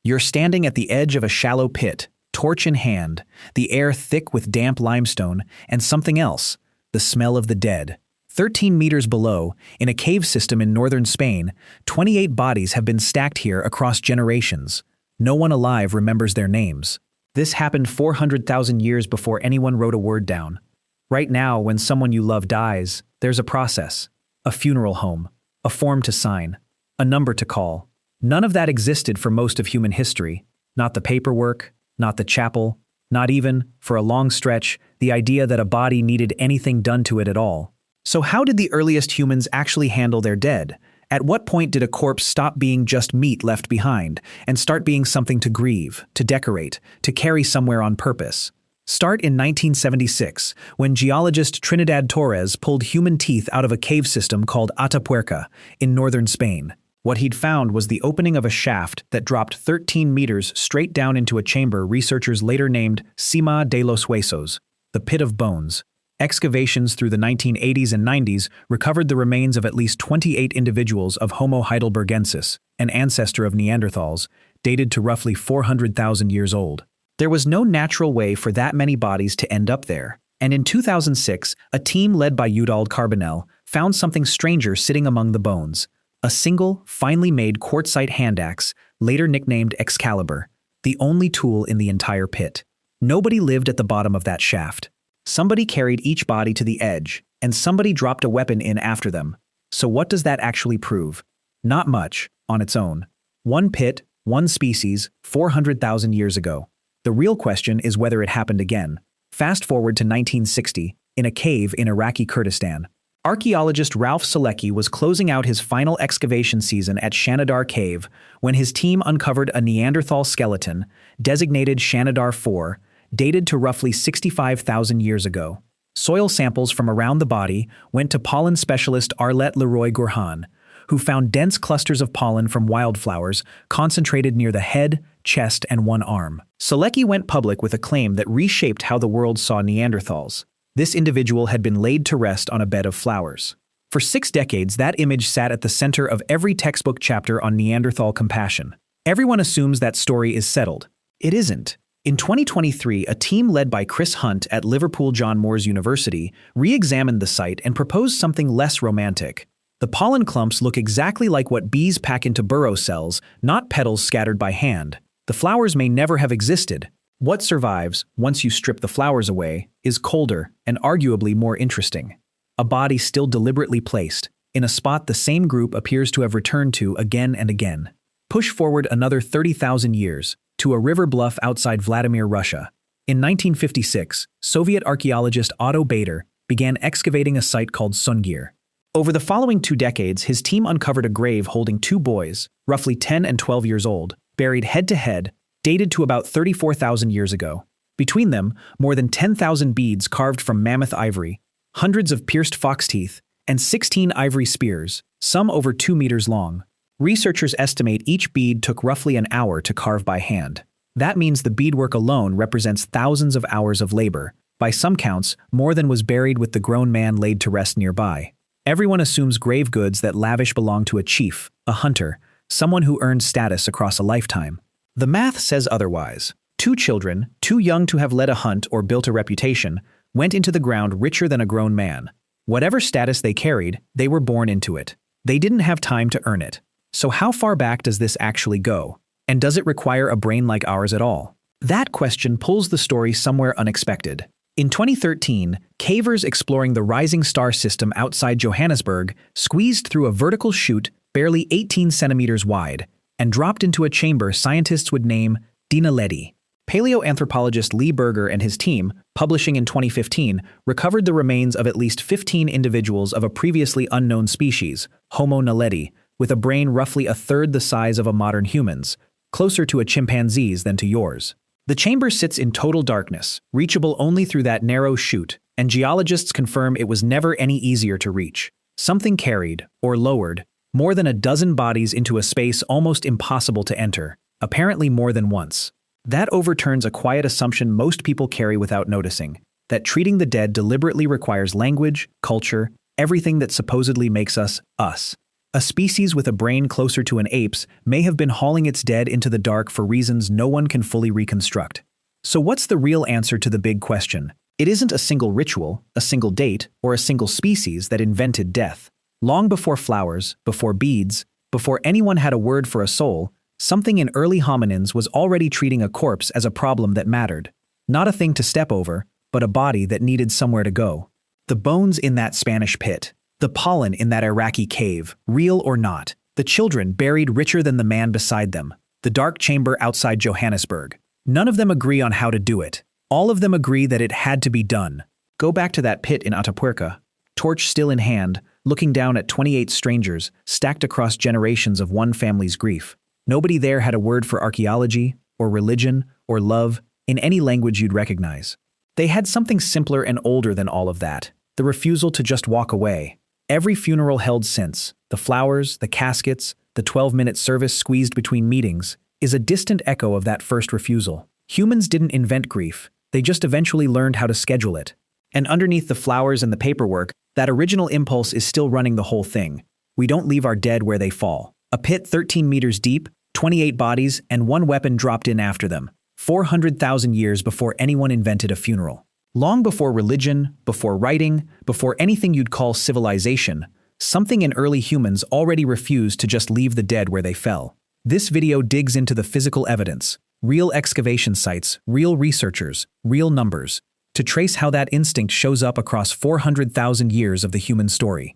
You're standing at the edge of a shallow pit, torch in hand, the air thick with damp limestone, and something else, the smell of the dead. 13 meters below, in a cave system in northern Spain, 28 bodies have been stacked here across generations. No one alive remembers their names. This happened 400,000 years before anyone wrote a word down. Right now, when someone you love dies, there's a process. A funeral home, a form to sign, a number to call. None of that existed for most of human history. Not the paperwork, not the chapel, not even, for a long stretch, the idea that a body needed anything done to it at all. So how did the earliest humans actually handle their dead? At what point did a corpse stop being just meat left behind and start being something to grieve, to decorate, to carry somewhere on purpose? Start in 1976, when geologist Trinidad Torres pulled human teeth out of a cave system called Atapuerca in northern Spain. What he'd found was the opening of a shaft that dropped 13 meters straight down into a chamber researchers later named Sima de los Huesos, the pit of bones. Excavations through the 1980s and 90s recovered the remains of at least 28 individuals of Homo heidelbergensis, an ancestor of Neanderthals, dated to roughly 400,000 years old. There was no natural way for that many bodies to end up there, and in 2006, a team led by Eudald Carbonell found something stranger sitting among the bones. A single, finely made quartzite hand axe, later nicknamed Excalibur, the only tool in the entire pit. Nobody lived at the bottom of that shaft. Somebody carried each body to the edge, and somebody dropped a weapon in after them. So what does that actually prove? Not much, on its own. One pit, one species, 400,000 years ago. The real question is whether it happened again. Fast forward to 1960, in a cave in Iraqi Kurdistan. Archaeologist Ralph Selecki was closing out his final excavation season at Shanidar Cave when his team uncovered a Neanderthal skeleton, designated Shanidar 4, dated to roughly 65,000 years ago. Soil samples from around the body went to pollen specialist Arlette Leroy-Gourhan, who found dense clusters of pollen from wildflowers concentrated near the head, chest, and one arm. Selecki went public with a claim that reshaped how the world saw Neanderthals. This individual had been laid to rest on a bed of flowers. For 6 decades, that image sat at the center of every textbook chapter on Neanderthal compassion. Everyone assumes that story is settled. It isn't. In 2023, a team led by Chris Hunt at Liverpool John Moores University re-examined the site and proposed something less romantic. The pollen clumps look exactly like what bees pack into burrow cells, not petals scattered by hand. The flowers may never have existed. What survives, once you strip the flowers away, is colder and arguably more interesting. A body still deliberately placed, in a spot the same group appears to have returned to again and again. Push forward another 30,000 years, to a river bluff outside Vladimir, Russia. In 1956, Soviet archaeologist Otto Bader began excavating a site called Sungir. Over the following 2 decades, his team uncovered a grave holding 2 boys, roughly 10 and 12 years old, buried head-to-head, dated to about 34,000 years ago. Between them, more than 10,000 beads carved from mammoth ivory, hundreds of pierced fox teeth, and 16 ivory spears, some over 2 meters long. Researchers estimate each bead took roughly an hour to carve by hand. That means the beadwork alone represents thousands of hours of labor. By some counts, more than was buried with the grown man laid to rest nearby. Everyone assumes grave goods that lavish belong to a chief, a hunter, someone who earned status across a lifetime. The math says otherwise. 2 children, too young to have led a hunt or built a reputation, went into the ground richer than a grown man. Whatever status they carried, they were born into it. They didn't have time to earn it. So how far back does this actually go? And does it require a brain like ours at all? That question pulls the story somewhere unexpected. In 2013, cavers exploring the Rising Star system outside Johannesburg squeezed through a vertical chute barely 18 centimeters wide and dropped into a chamber scientists would name the naledi. Paleoanthropologist Lee Berger and his team, publishing in 2015, recovered the remains of at least 15 individuals of a previously unknown species, Homo naledi, with a brain roughly a third the size of a modern human's, closer to a chimpanzee's than to yours. The chamber sits in total darkness, reachable only through that narrow chute, and geologists confirm it was never any easier to reach. Something carried, or lowered, more than a dozen bodies into a space almost impossible to enter, apparently more than once. That overturns a quiet assumption most people carry without noticing, that treating the dead deliberately requires language, culture, everything that supposedly makes us, us. A species with a brain closer to an ape's may have been hauling its dead into the dark for reasons no one can fully reconstruct. So what's the real answer to the big question? It isn't a single ritual, a single date, or a single species that invented death. Long before flowers, before beads, before anyone had a word for a soul, something in early hominins was already treating a corpse as a problem that mattered. Not a thing to step over, but a body that needed somewhere to go. The bones in that Spanish pit, the pollen in that Iraqi cave, real or not, the children buried richer than the man beside them, the dark chamber outside Johannesburg. None of them agree on how to do it. All of them agree that it had to be done. Go back to that pit in Atapuerca, torch still in hand, looking down at 28 strangers stacked across generations of one family's grief. Nobody there had a word for archaeology, or religion, or love, in any language you'd recognize. They had something simpler and older than all of that, the refusal to just walk away. Every funeral held since, the flowers, the caskets, the 12-minute service squeezed between meetings, is a distant echo of that first refusal. Humans didn't invent grief, they just eventually learned how to schedule it. And underneath the flowers and the paperwork, that original impulse is still running the whole thing. We don't leave our dead where they fall. A pit 13 meters deep, 28 bodies, and one weapon dropped in after them. 400,000 years before anyone invented a funeral. Long before religion, before writing, before anything you'd call civilization, something in early humans already refused to just leave the dead where they fell. This video digs into the physical evidence, real excavation sites, real researchers, real numbers, to trace how that instinct shows up across 400,000 years of the human story.